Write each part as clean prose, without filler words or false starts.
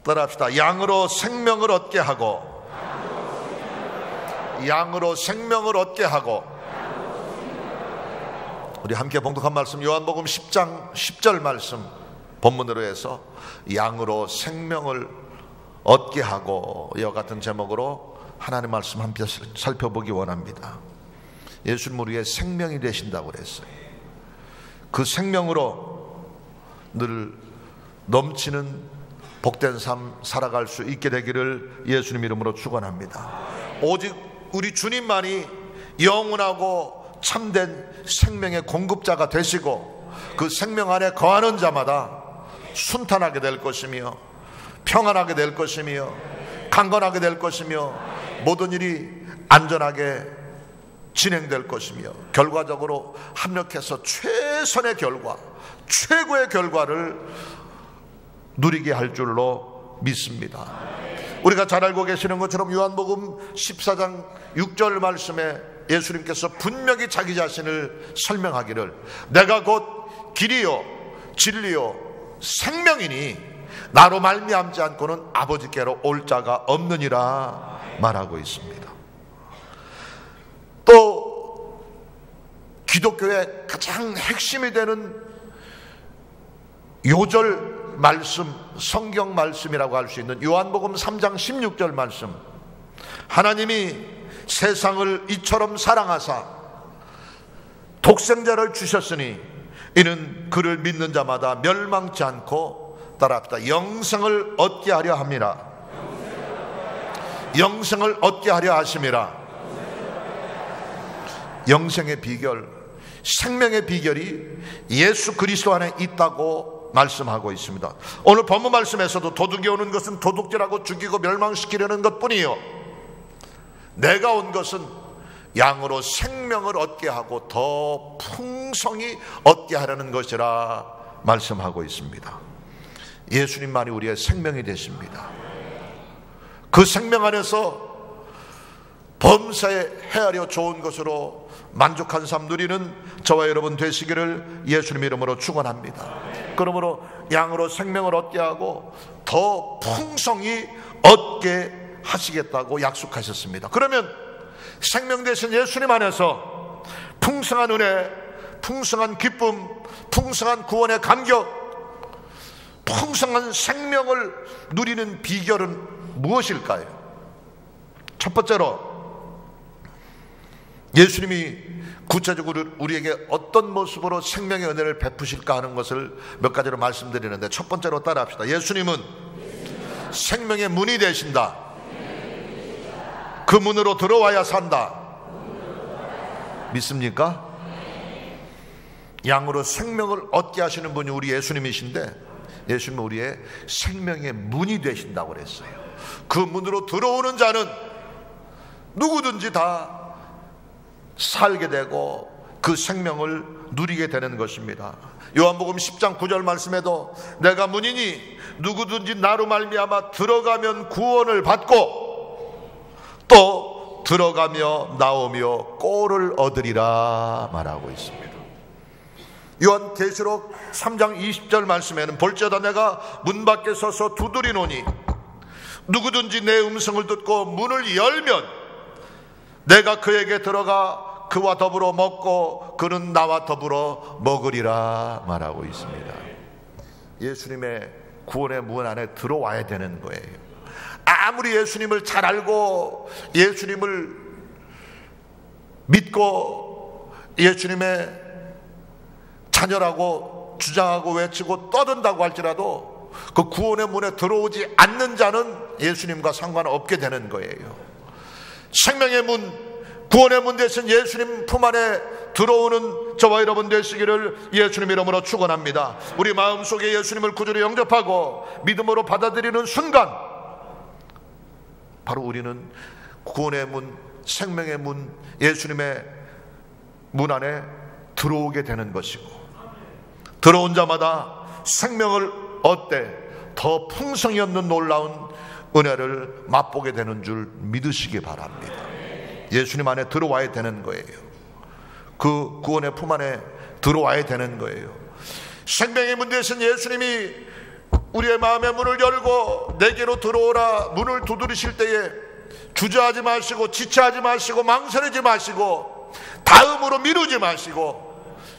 따라합시다. 양으로 생명을 얻게 하고, 양으로 생명을 얻게 하고. 우리 함께 봉독한 말씀 요한복음 10장 10절 말씀 본문으로 해서 양으로 생명을 얻게 하고, 이와 같은 제목으로 하나님의 말씀 함께 살펴보기 원합니다. 예수님 우리의 생명이 되신다고 그랬어요. 그 생명으로 늘 넘치는 복된 삶 살아갈 수 있게 되기를 예수님 이름으로 축원합니다. 오직 우리 주님만이 영원하고 참된 생명의 공급자가 되시고, 그 생명 안에 거하는 자마다 순탄하게 될 것이며, 평안하게 될 것이며, 강건하게 될 것이며, 모든 일이 안전하게 진행될 것이며, 결과적으로 합력해서 최선의 결과, 최고의 결과를 누리게 할 줄로 믿습니다. 우리가 잘 알고 계시는 것처럼 요한복음 14장 6절 말씀에 예수님께서 분명히 자기 자신을 설명하기를, 내가 곧 길이요 진리요 생명이니 나로 말미암지 않고는 아버지께로 올 자가 없느니라 말하고 있습니다. 또 기독교의 가장 핵심이 되는 요절 말씀, 성경 말씀이라고 할 수 있는 요한복음 3장 16절 말씀, 하나님이 세상을 이처럼 사랑하사 독생자를 주셨으니 이는 그를 믿는 자마다 멸망치 않고, 따라합시다, 영생을 얻게 하려 함이라. 영생을 얻게 하려 하심이라. 영생의 비결, 생명의 비결이 예수 그리스도 안에 있다고 말씀하고 있습니다. 오늘 본문 말씀에서도 도둑이 오는 것은 도둑질하고 죽이고 멸망시키려는 것뿐이요, 내가 온 것은 양으로 생명을 얻게 하고 더 풍성히 얻게 하려는 것이라 말씀하고 있습니다. 예수님만이 우리의 생명이 되십니다. 그 생명 안에서 범사에 헤아려 좋은 것으로 만족한 삶 누리는 저와 여러분 되시기를 예수님 이름으로 축원합니다. 그러므로 양으로 생명을 얻게 하고 더 풍성히 얻게 하시겠다고 약속하셨습니다. 그러면 생명 되신 예수님 안에서 풍성한 은혜, 풍성한 기쁨, 풍성한 구원의 감격, 풍성한 생명을 누리는 비결은 무엇일까요? 첫 번째로 예수님이 구체적으로 우리에게 어떤 모습으로 생명의 은혜를 베푸실까 하는 것을 몇 가지로 말씀드리는데, 첫 번째로 따라합시다. 예수님은 생명의 문이 되신다. 그 문으로 들어와야 산다. 믿습니까? 양으로 생명을 얻게 하시는 분이 우리 예수님이신데, 예수님은 우리의 생명의 문이 되신다고 그랬어요. 그 문으로 들어오는 자는 누구든지 다 살게 되고 그 생명을 누리게 되는 것입니다. 요한복음 10장 9절 말씀에도 내가 문이니 누구든지 나로 말미암아 들어가면 구원을 받고 또 들어가며 나오며 꼴을 얻으리라 말하고 있습니다. 요한계시록 3장 20절 말씀에는 볼지어다 내가 문 밖에 서서 두드리노니 누구든지 내 음성을 듣고 문을 열면 내가 그에게 들어가 그와 더불어 먹고 그는 나와 더불어 먹으리라 말하고 있습니다. 예수님의 구원의 문 안에 들어와야 되는 거예요. 아무리 예수님을 잘 알고 예수님을 믿고 예수님의 자녀라고 주장하고 외치고 떠든다고 할지라도 그 구원의 문에 들어오지 않는 자는 예수님과 상관없게 되는 거예요. 생명의 문, 구원의 문 되신 예수님 품 안에 들어오는 저와 여러분 되시기를 예수님 이름으로 축원합니다. 우리 마음속에 예수님을 구주로 영접하고 믿음으로 받아들이는 순간 바로 우리는 구원의 문, 생명의 문, 예수님의 문 안에 들어오게 되는 것이고, 들어온 자마다 생명을 얻되 더 풍성히 얻는 놀라운 은혜를 맛보게 되는 줄 믿으시기 바랍니다. 예수님 안에 들어와야 되는 거예요. 그 구원의 품 안에 들어와야 되는 거예요. 생명의 문 되신 예수님이 우리의 마음의 문을 열고 내게로 들어오라 문을 두드리실 때에 주저하지 마시고 지체하지 마시고 망설이지 마시고 다음으로 미루지 마시고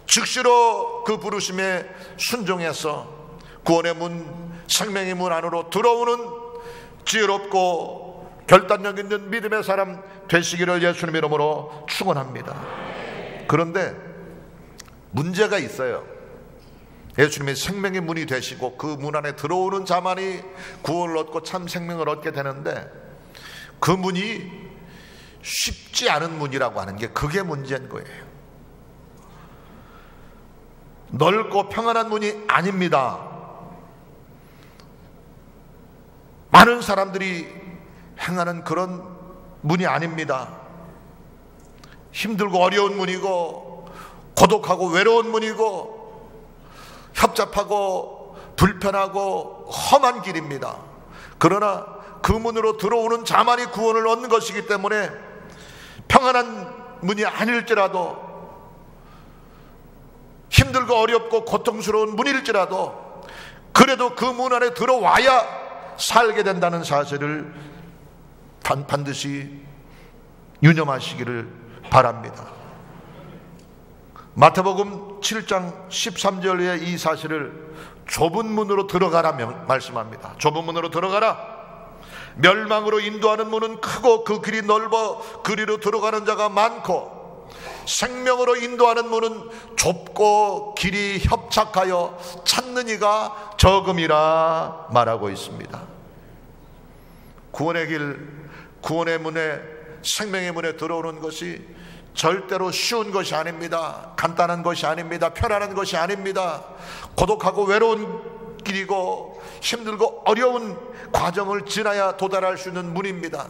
즉시로 그 부르심에 순종해서 구원의 문, 생명의 문 안으로 들어오는 지혜롭고 결단력 있는 믿음의 사람 되시기를 예수님 이름으로 축원합니다. 그런데 문제가 있어요. 예수님이 생명의 문이 되시고 그 문 안에 들어오는 자만이 구원을 얻고 참 생명을 얻게 되는데 그 문이 쉽지 않은 문이라고 하는 게 그게 문제인 거예요. 넓고 평안한 문이 아닙니다. 많은 사람들이 행하는 그런 문이 아닙니다. 힘들고 어려운 문이고 고독하고 외로운 문이고 협잡하고 불편하고 험한 길입니다. 그러나 그 문으로 들어오는 자만이 구원을 얻는 것이기 때문에 평안한 문이 아닐지라도 힘들고 어렵고 고통스러운 문일지라도 그래도 그 문 안에 들어와야 살게 된다는 사실을 반드시 유념하시기를 바랍니다. 마태복음 7장 13절에 이 사실을 좁은 문으로 들어가라 말씀합니다. 좁은 문으로 들어가라. 멸망으로 인도하는 문은 크고 그 길이 넓어 그리로 들어가는 자가 많고 생명으로 인도하는 문은 좁고 길이 협착하여 찾는 이가 적음이라 말하고 있습니다. 구원의 길, 구원의 문에, 생명의 문에 들어오는 것이 절대로 쉬운 것이 아닙니다. 간단한 것이 아닙니다. 편안한 것이 아닙니다. 고독하고 외로운 길이고 힘들고 어려운 과정을 지나야 도달할 수 있는 문입니다.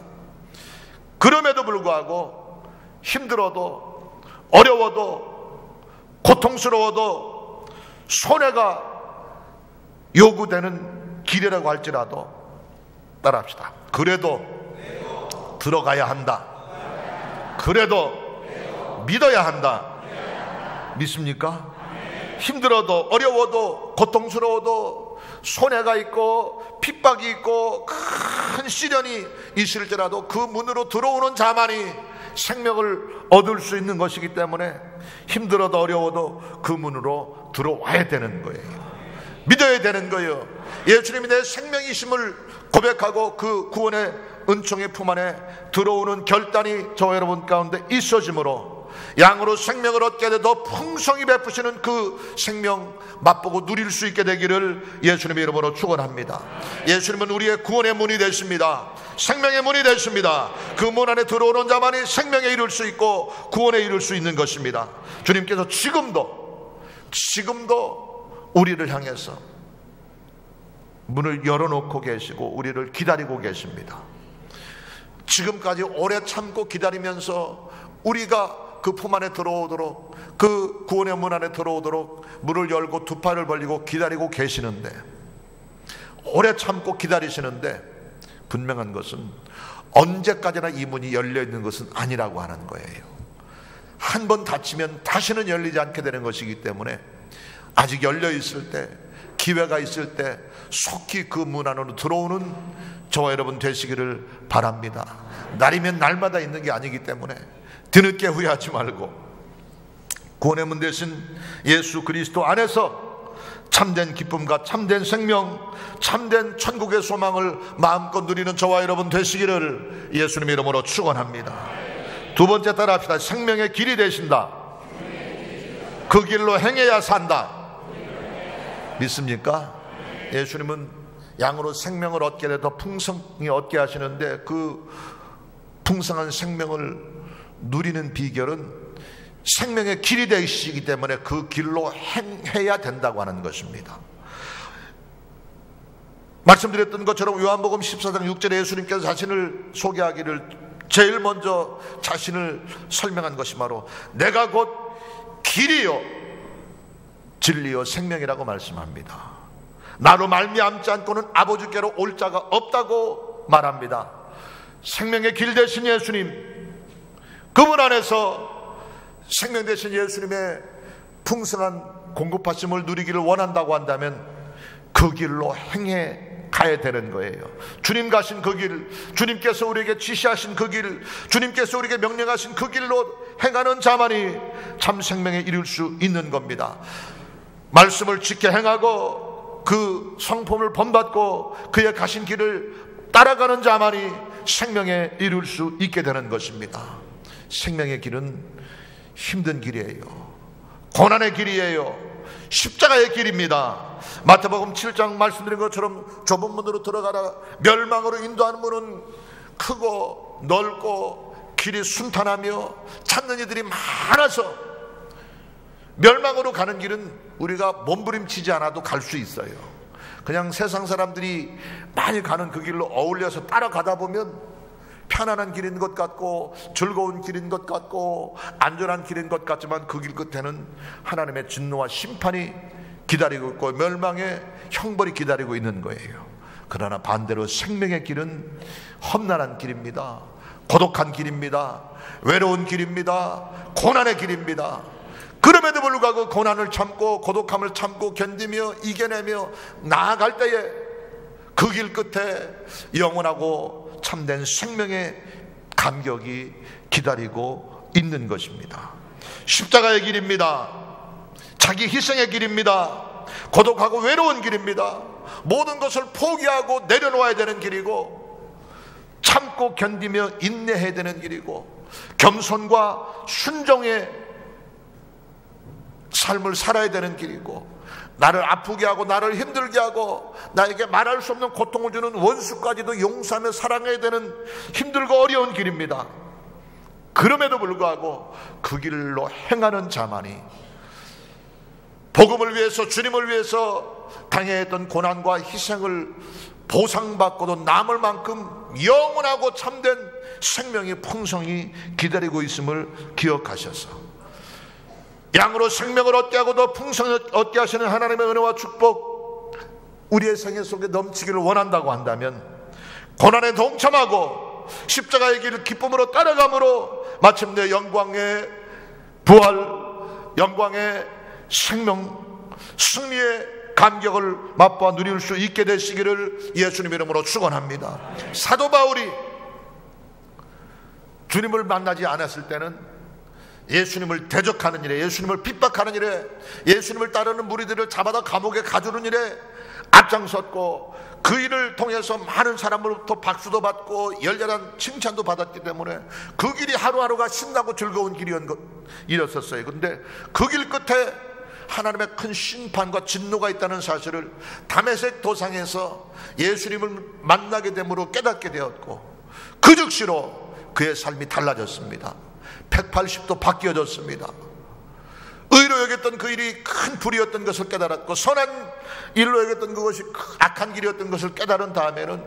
그럼에도 불구하고 힘들어도 어려워도 고통스러워도 손해가 요구되는 길이라고 할지라도 따라합시다. 그래도 들어가야 한다. 그래도 믿어야 한다. 믿습니까? 힘들어도 어려워도 고통스러워도 손해가 있고 핍박이 있고 큰 시련이 있을지라도 그 문으로 들어오는 자만이 생명을 얻을 수 있는 것이기 때문에 힘들어도 어려워도 그 문으로 들어와야 되는 거예요. 믿어야 되는 거예요. 예수님이 내 생명이심을 고백하고 그 구원의 은총의 품 안에 들어오는 결단이 저와 여러분 가운데 있어지므로 양으로 생명을 얻게 돼 더 풍성히 베푸시는 그 생명 맛보고 누릴 수 있게 되기를 예수님의 이름으로 축원합니다. 예수님은 우리의 구원의 문이 되십니다. 생명의 문이 되십니다. 그 문 안에 들어오는 자만이 생명에 이를 수 있고 구원에 이를 수 있는 것입니다. 주님께서 지금도 우리를 향해서 문을 열어놓고 계시고 우리를 기다리고 계십니다. 지금까지 오래 참고 기다리면서 우리가 그 품 안에 들어오도록, 그 구원의 문 안에 들어오도록 문을 열고 두 팔을 벌리고 기다리고 계시는데, 오래 참고 기다리시는데 분명한 것은 언제까지나 이 문이 열려 있는 것은 아니라고 하는 거예요. 한 번 닫히면 다시는 열리지 않게 되는 것이기 때문에 아직 열려 있을 때, 기회가 있을 때 속히 그 문 안으로 들어오는 저와 여러분 되시기를 바랍니다. 날이면 날마다 있는 게 아니기 때문에 뒤늦게 후회하지 말고 구원의 문 되신 예수 그리스도 안에서 참된 기쁨과 참된 생명, 참된 천국의 소망을 마음껏 누리는 저와 여러분 되시기를 예수님의 이름으로 축원합니다. 두 번째 따라합시다. 생명의 길이 되신다. 그 길로 행해야 산다. 믿습니까? 예수님은 양으로 생명을 얻게 돼 더 풍성히 얻게 하시는데 그 풍성한 생명을 누리는 비결은 생명의 길이 되시기 때문에 그 길로 행해야 된다고 하는 것입니다. 말씀드렸던 것처럼 요한복음 14장 6절에 예수님께서 자신을 소개하기를 제일 먼저 자신을 설명한 것이 바로 내가 곧 길이요 진리요 생명이라고 말씀합니다. 나로 말미암지 않고는 아버지께로 올 자가 없다고 말합니다. 생명의 길 되신 예수님, 그분 안에서 생명 되신 예수님의 풍성한 공급하심을 누리기를 원한다고 한다면 그 길로 행해 가야 되는 거예요. 주님 가신 그 길, 주님께서 우리에게 지시하신 그 길, 주님께서 우리에게 명령하신 그 길로 행하는 자만이 참 생명에 이룰 수 있는 겁니다. 말씀을 지켜 행하고 그 성품을 본받고 그의 가신 길을 따라가는 자만이 생명에 이룰 수 있게 되는 것입니다. 생명의 길은 힘든 길이에요. 고난의 길이에요. 십자가의 길입니다. 마태복음 7장 말씀드린 것처럼 좁은 문으로 들어가라. 멸망으로 인도하는 문은 크고 넓고 길이 순탄하며 찾는 이들이 많아서 멸망으로 가는 길은 우리가 몸부림치지 않아도 갈 수 있어요. 그냥 세상 사람들이 많이 가는 그 길로 어울려서 따라가다 보면 편안한 길인 것 같고 즐거운 길인 것 같고 안전한 길인 것 같지만 그 길 끝에는 하나님의 진노와 심판이 기다리고 있고 멸망의 형벌이 기다리고 있는 거예요. 그러나 반대로 생명의 길은 험난한 길입니다. 고독한 길입니다. 외로운 길입니다. 고난의 길입니다. 그럼에도 불구하고 고난을 참고 고독함을 참고 견디며 이겨내며 나아갈 때에 그 길 끝에 영원하고 참된 생명의 감격이 기다리고 있는 것입니다. 십자가의 길입니다. 자기 희생의 길입니다. 고독하고 외로운 길입니다. 모든 것을 포기하고 내려놓아야 되는 길이고 참고 견디며 인내해야 되는 길이고 겸손과 순종의 삶을 살아야 되는 길이고 나를 아프게 하고 나를 힘들게 하고 나에게 말할 수 없는 고통을 주는 원수까지도 용서하며 사랑해야 되는 힘들고 어려운 길입니다. 그럼에도 불구하고 그 길로 행하는 자만이 복음을 위해서 주님을 위해서 당해야 했던 고난과 희생을 보상받고도 남을 만큼 영원하고 참된 생명의 풍성이 기다리고 있음을 기억하셔서 양으로 생명을 얻게 하고 더 풍성을 얻게 하시는 하나님의 은혜와 축복 우리의 생애 속에 넘치기를 원한다고 한다면 고난에 동참하고 십자가의 길을 기쁨으로 따라감으로 마침내 영광의 부활, 영광의 생명, 승리의 감격을 맛보아 누릴 수 있게 되시기를 예수님 이름으로 축원합니다. 사도 바울이 주님을 만나지 않았을 때는 예수님을 대적하는 일에, 예수님을 핍박하는 일에, 예수님을 따르는 무리들을 잡아다 감옥에 가두는 일에 앞장섰고 그 일을 통해서 많은 사람으로부터 박수도 받고 열렬한 칭찬도 받았기 때문에 그 길이 하루하루가 신나고 즐거운 길이었었어요. 그런데 그 길 끝에 하나님의 큰 심판과 진노가 있다는 사실을 다메섹 도상에서 예수님을 만나게 됨으로 깨닫게 되었고 그 즉시로 그의 삶이 달라졌습니다. 180도 바뀌어졌습니다. 의로 여겼던 그 일이 큰 불이었던 것을 깨달았고 선한 일로 여겼던 그것이 악한 길이었던 것을 깨달은 다음에는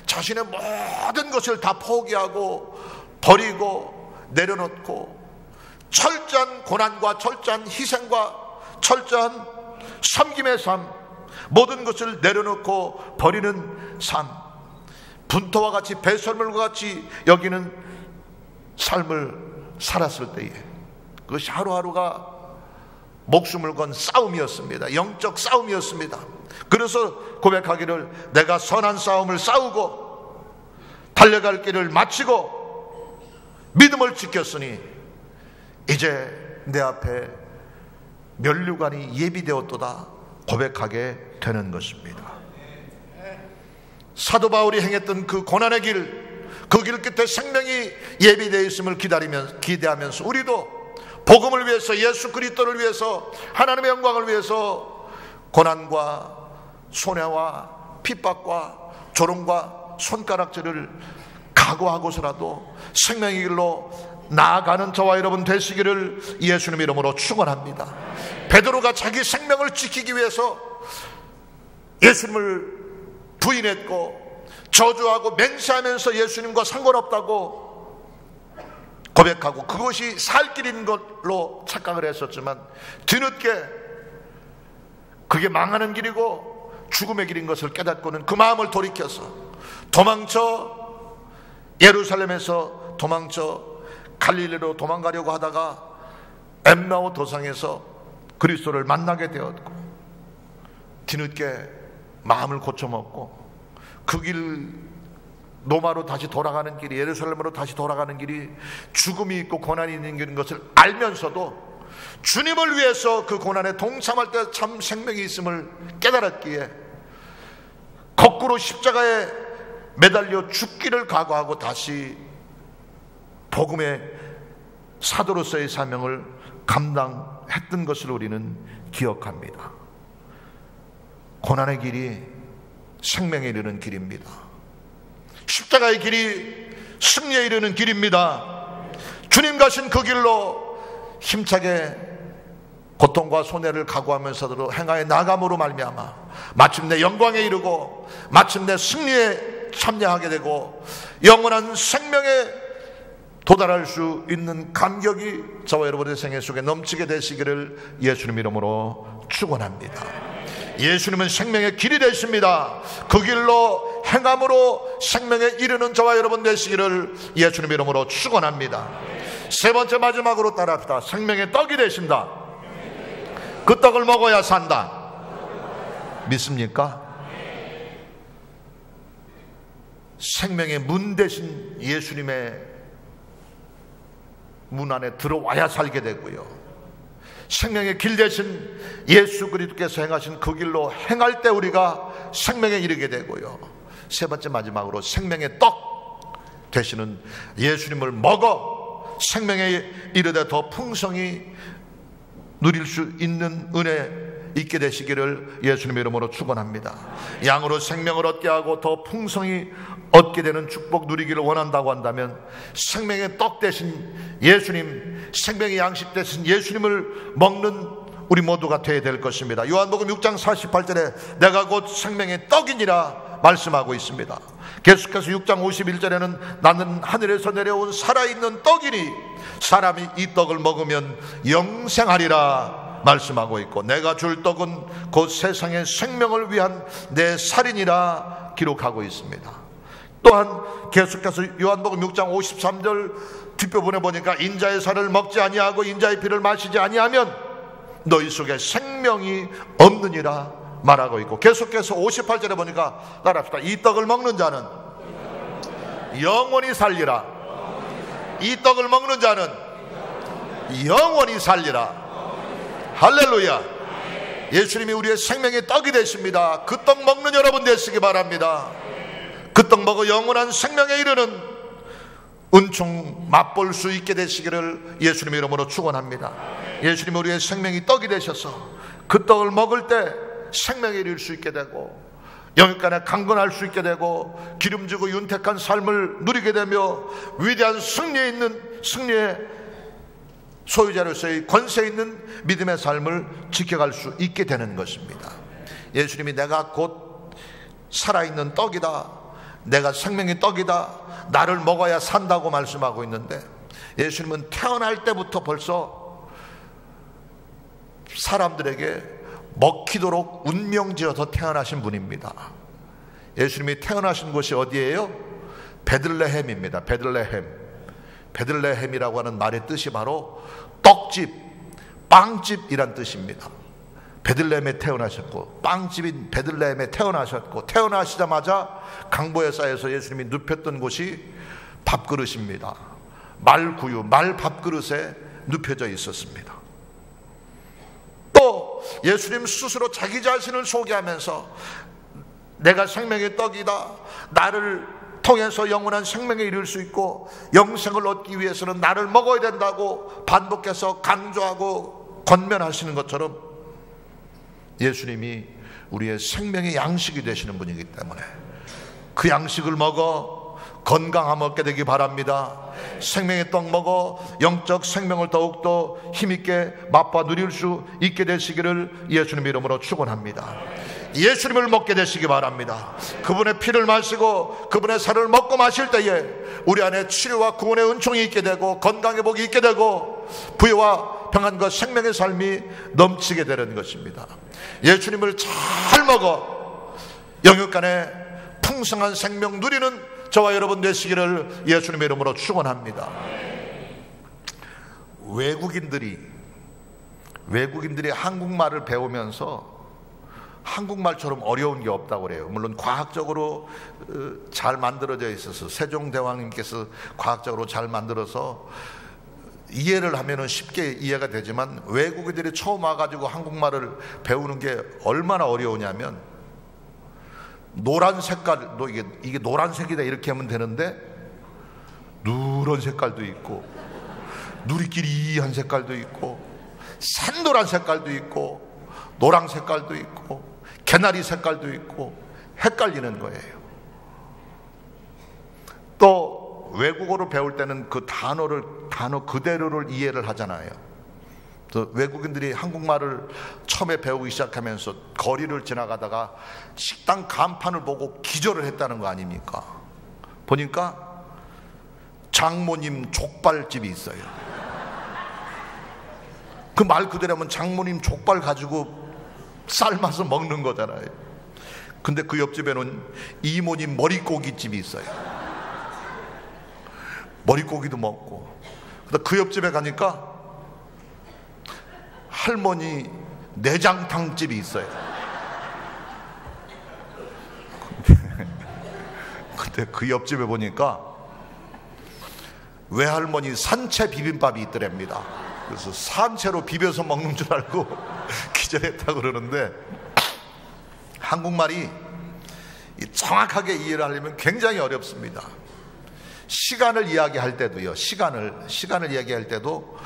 자신의 모든 것을 다 포기하고 버리고 내려놓고 철저한 고난과 철저한 희생과 철저한 섬김의 삶, 모든 것을 내려놓고 버리는 삶, 분토와 같이 배설물과 같이 여기는 삶을 살았을 때에 그것이 하루하루가 목숨을 건 싸움이었습니다. 영적 싸움이었습니다. 그래서 고백하기를 내가 선한 싸움을 싸우고 달려갈 길을 마치고 믿음을 지켰으니 이제 내 앞에 면류관이 예비되었도다 고백하게 되는 것입니다. 사도 바울이 행했던 그 고난의 길, 그 길 끝에 생명이 예비되어 있음을 기대하면서 우리도 복음을 위해서 예수 그리스도를 위해서 하나님의 영광을 위해서 고난과 손해와 핍박과 조롱과 손가락질을 각오하고서라도 생명의 길로 나아가는 저와 여러분 되시기를 예수님 이름으로 축원합니다. 베드로가 자기 생명을 지키기 위해서 예수님을 부인했고 저주하고 맹세하면서 예수님과 상관없다고 고백하고 그것이 살 길인 걸로 착각을 했었지만 뒤늦게 그게 망하는 길이고 죽음의 길인 것을 깨닫고는 그 마음을 돌이켜서 도망쳐 예루살렘에서 도망쳐 갈릴리로 도망가려고 하다가 엠마오 도상에서 그리스도를 만나게 되었고 뒤늦게 마음을 고쳐먹고 그 길, 로마로 다시 돌아가는 길이, 예루살렘으로 다시 돌아가는 길이 죽음이 있고 고난이 있는 길인 것을 알면서도 주님을 위해서 그 고난에 동참할 때 참 생명이 있음을 깨달았기에 거꾸로 십자가에 매달려 죽기를 각오하고 다시 복음의 사도로서의 사명을 감당했던 것을 우리는 기억합니다. 고난의 길이 생명에 이르는 길입니다. 십자가의 길이 승리에 이르는 길입니다. 주님 가신 그 길로 힘차게 고통과 손해를 각오하면서도 행하여 나감으로 말미암아 마침내 영광에 이르고 마침내 승리에 참여하게 되고 영원한 생명에 도달할 수 있는 감격이 저와 여러분의 생애 속에 넘치게 되시기를 예수님 이름으로 축원합니다. 예수님은 생명의 길이 되십니다. 그 길로 행함으로 생명에 이르는 저와 여러분 되시기를 예수님 이름으로 축원합니다. 세 번째, 마지막으로 따라합시다. 생명의 떡이 되신다. 그 떡을 먹어야 산다. 믿습니까? 생명의 문 되신 예수님의 문 안에 들어와야 살게 되고요, 생명의 길 되신 예수 그리스도께서 행하신 그 길로 행할 때 우리가 생명에 이르게 되고요, 세 번째 마지막으로 생명의 떡 되시는 예수님을 먹어 생명에 이르되 더 풍성히 누릴 수 있는 은혜 있게 되시기를 예수님 이름으로 축원합니다. 양으로 생명을 얻게 하고 더 풍성히 얻게 되는 축복 누리기를 원한다고 한다면 생명의 떡 대신 예수님, 생명의 양식 대신 예수님을 먹는 우리 모두가 되어야 될 것입니다. 요한복음 6장 48절에 내가 곧 생명의 떡이니라 말씀하고 있습니다. 계속해서 6장 51절에는 나는 하늘에서 내려온 살아있는 떡이니 사람이 이 떡을 먹으면 영생하리라 말씀하고 있고, 내가 줄 떡은 곧 세상의 생명을 위한 내 살이니라 기록하고 있습니다. 또한 계속해서 요한복음 6장 53절 뒷부분에 보니까 인자의 살을 먹지 아니하고 인자의 피를 마시지 아니하면 너희 속에 생명이 없느니라 말하고 있고, 계속해서 58절에 보니까 따라합시다. 이 떡을 먹는 자는 영원히 살리라. 이 떡을 먹는 자는 영원히 살리라. 할렐루야. 예수님이 우리의 생명의 떡이 되십니다. 그 떡 먹는 여러분 되시기 바랍니다. 그 떡 먹어 영원한 생명에 이르는 은총 맛볼 수 있게 되시기를 예수님 이름으로 축원합니다. 예수님 우리의 생명이 떡이 되셔서 그 떡을 먹을 때 생명에 이를 수 있게 되고 영육간에 강건할 수 있게 되고 기름지고 윤택한 삶을 누리게 되며 위대한 승리에 있는 승리의 소유자로서의 권세 있는 믿음의 삶을 지켜갈 수 있게 되는 것입니다. 예수님이 내가 곧 살아있는 떡이다, 내가 생명의 떡이다, 나를 먹어야 산다고 말씀하고 있는데, 예수님은 태어날 때부터 벌써 사람들에게 먹히도록 운명지어서 태어나신 분입니다. 예수님이 태어나신 곳이 어디예요? 베들레헴입니다. 베들레헴이라고 하는 말의 뜻이 바로 떡집, 빵집이란 뜻입니다. 베들레헴에 태어나셨고 빵집인 베들레헴에 태어나셨고, 태어나시자마자 강보에 쌓여서 예수님이 눕혔던 곳이 밥그릇입니다. 말구유, 말밥그릇에 눕혀져 있었습니다. 또 예수님 스스로 자기 자신을 소개하면서 내가 생명의 떡이다, 나를 통해서 영원한 생명에 이를 수 있고 영생을 얻기 위해서는 나를 먹어야 된다고 반복해서 강조하고 권면하시는 것처럼 예수님이 우리의 생명의 양식이 되시는 분이기 때문에 그 양식을 먹어 건강함 얻게 되기 바랍니다. 생명의 떡 먹어 영적 생명을 더욱더 힘있게 맛봐 누릴 수 있게 되시기를 예수님 이름으로 축원합니다. 예수님을 먹게 되시기 바랍니다. 그분의 피를 마시고 그분의 살을 먹고 마실 때에 우리 안에 치료와 구원의 은총이 있게 되고 건강의 복이 있게 되고 부여와 평안과 생명의 삶이 넘치게 되는 것입니다. 예수님을 잘 먹어 영육간에 풍성한 생명 누리는 저와 여러분 되시기를 예수님의 이름으로 축원합니다. 외국인들이 한국말을 배우면서 한국말처럼 어려운 게 없다고 그래요. 물론 과학적으로 잘 만들어져 있어서 세종대왕님께서 과학적으로 잘 만들어서 이해를 하면은 쉽게 이해가 되지만 외국인들이 처음 와가지고 한국말을 배우는 게 얼마나 어려우냐면 노란 색깔도 이게 노란색이다 이렇게 하면 되는데 누런 색깔도 있고 누리끼리한 색깔도 있고 산노란 색깔도 있고 노랑 색깔도 있고 개나리 색깔도 있고 헷갈리는 거예요. 또 외국어를 배울 때는 그 단어 그대로를 이해를 하잖아요. 또 외국인들이 한국말을 처음에 배우기 시작하면서 거리를 지나가다가 식당 간판을 보고 기절을 했다는 거 아닙니까? 보니까 장모님 족발집이 있어요. 그 말 그대로 하면 장모님 족발 가지고 삶아서 먹는 거잖아요. 근데 그 옆집에는 이모님 머릿고기집이 있어요. 머릿고기도 먹고. 그 옆집에 가니까 할머니 내장탕집이 있어요. 근데 그 옆집에 보니까 외할머니 산채 비빔밥이 있더랍니다. 그래서 산채로 비벼서 먹는 줄 알고 기절했다고 그러는데, 한국말이 정확하게 이해를 하려면 굉장히 어렵습니다. 시간을 이야기할 때도요, 시간을 이야기할 때도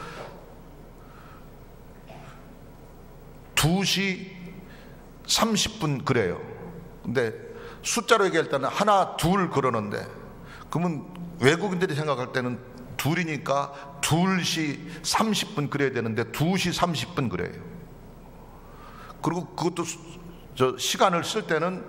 2시 30분 그래요. 근데 숫자로 얘기할 때는 하나, 둘 그러는데, 그러면 외국인들이 생각할 때는 둘이니까 2시 30분 그래야 되는데 2시 30분 그래요. 그리고 그것도 시간을 쓸 때는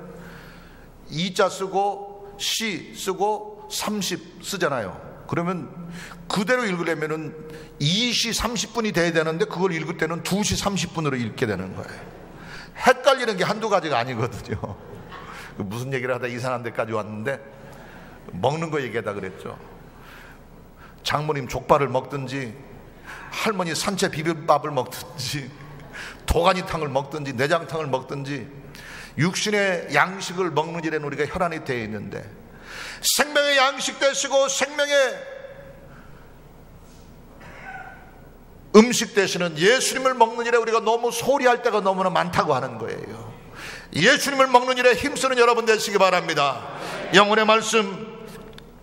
이자 쓰고 시 쓰고 30 쓰잖아요. 그러면 그대로 읽으려면은 2시 30분이 돼야 되는데 그걸 읽을 때는 2시 30분으로 읽게 되는 거예요. 헷갈리는 게 한두 가지가 아니거든요. 무슨 얘기를 하다 이상한 데까지 왔는데 먹는 거 얘기하다 그랬죠. 장모님 족발을 먹든지 할머니 산채 비빔밥을 먹든지 도가니탕을 먹든지 내장탕을 먹든지 육신의 양식을 먹는 일에는 우리가 혈안이 되어 있는데, 생명의 양식 되시고 생명의 음식 되시는 예수님을 먹는 일에 우리가 너무 소홀히 할 때가 너무나 많다고 하는 거예요. 예수님을 먹는 일에 힘쓰는 여러분 되시기 바랍니다. 영혼의 말씀,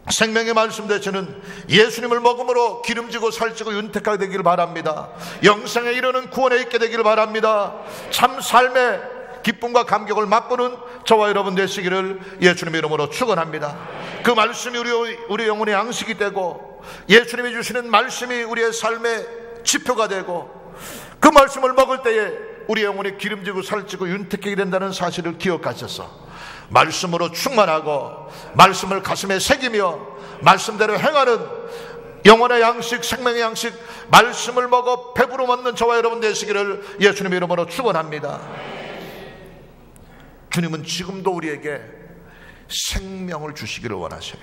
생명의 말씀 되시는 예수님을 먹음으로 기름지고 살찌고 윤택하게 되기를 바랍니다. 영생에 이르는 구원에 있게 되기를 바랍니다. 참 삶의 기쁨과 감격을 맛보는 저와 여러분 되시기를 예수님의 이름으로 축원합니다. 그 말씀이 우리 영혼의 양식이 되고, 예수님이 주시는 말씀이 우리의 삶의 지표가 되고, 그 말씀을 먹을 때에 우리 영혼이 기름지고 살찌고 윤택하게 된다는 사실을 기억하셔서 말씀으로 충만하고 말씀을 가슴에 새기며 말씀대로 행하는 영혼의 양식, 생명의 양식, 말씀을 먹어 배부르 먹는 저와 여러분 되시기를 예수님의 이름으로 축원합니다. 주님은 지금도 우리에게 생명을 주시기를 원하셔요.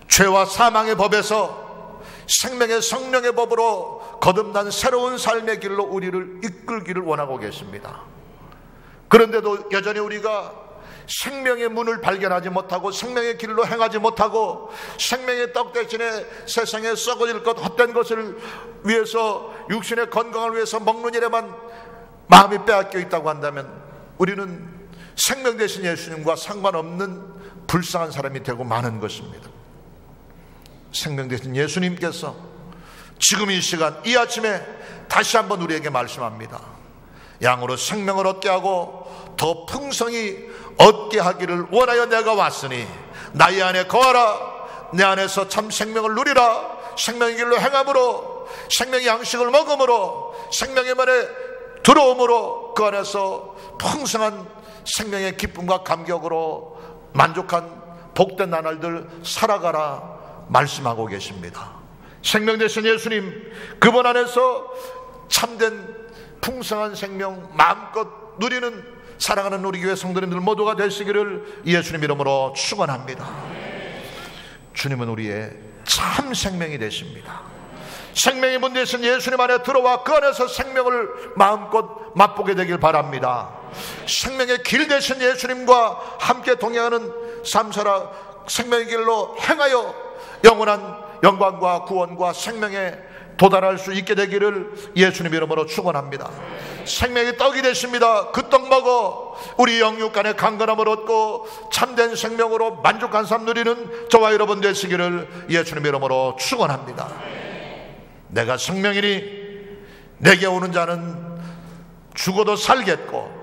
죄와 사망의 법에서 생명의 성령의 법으로 거듭난 새로운 삶의 길로 우리를 이끌기를 원하고 계십니다. 그런데도 여전히 우리가 생명의 문을 발견하지 못하고 생명의 길로 행하지 못하고 생명의 떡 대신에 세상에 썩어질 것 헛된 것을 위해서, 육신의 건강을 위해서 먹는 일에만 마음이 빼앗겨 있다고 한다면 우리는 생명 되신 예수님과 상관없는 불쌍한 사람이 되고 마는 것입니다. 생명 되신 예수님께서 지금 이 시간, 이 아침에 다시 한번 우리에게 말씀합니다. 양으로 생명을 얻게 하고 더 풍성히 얻게 하기를 원하여 내가 왔으니 나의 안에 거하라. 내 안에서 참 생명을 누리라. 생명의 길로 행함으로, 생명의 양식을 먹음으로, 생명의 말에 들어옴으로 그 안에서 풍성한 생명의 기쁨과 감격으로 만족한 복된 나날들 살아가라 말씀하고 계십니다. 생명 되신 예수님, 그분 안에서 참된 풍성한 생명 마음껏 누리는 사랑하는 우리 교회 성도님들 모두가 되시기를 예수님 이름으로 축원합니다. 주님은 우리의 참 생명이 되십니다. 생명의 문 되신 예수님 안에 들어와 그 안에서 생명을 마음껏 맛보게 되길 바랍니다. 생명의 길 되신 예수님과 함께 동행하는 삶 살아 생명의 길로 행하여 영원한 영광과 구원과 생명에 도달할 수 있게 되기를 예수님 이름으로 축원합니다. 생명의 떡이 되십니다. 그 떡 먹어 우리 영육 간의 강건함을 얻고 참된 생명으로 만족한 삶 누리는 저와 여러분 되시기를 예수님 이름으로 축원합니다. 내가 생명이니 내게 오는 자는 죽어도 살겠고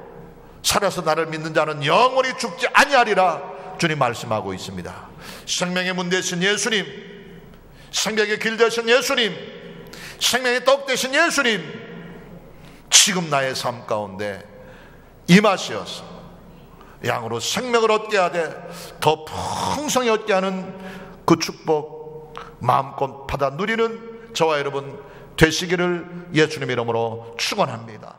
살아서 나를 믿는 자는 영원히 죽지 아니하리라 주님 말씀하고 있습니다. 생명의 문 되신 예수님, 생명의 길 되신 예수님, 생명의 떡 되신 예수님, 지금 나의 삶 가운데 임하시어서 양으로 생명을 얻게 하되 더 풍성히 얻게 하는 그 축복 마음껏 받아 누리는 저와 여러분 되시기를 예수님 이름으로 축원합니다.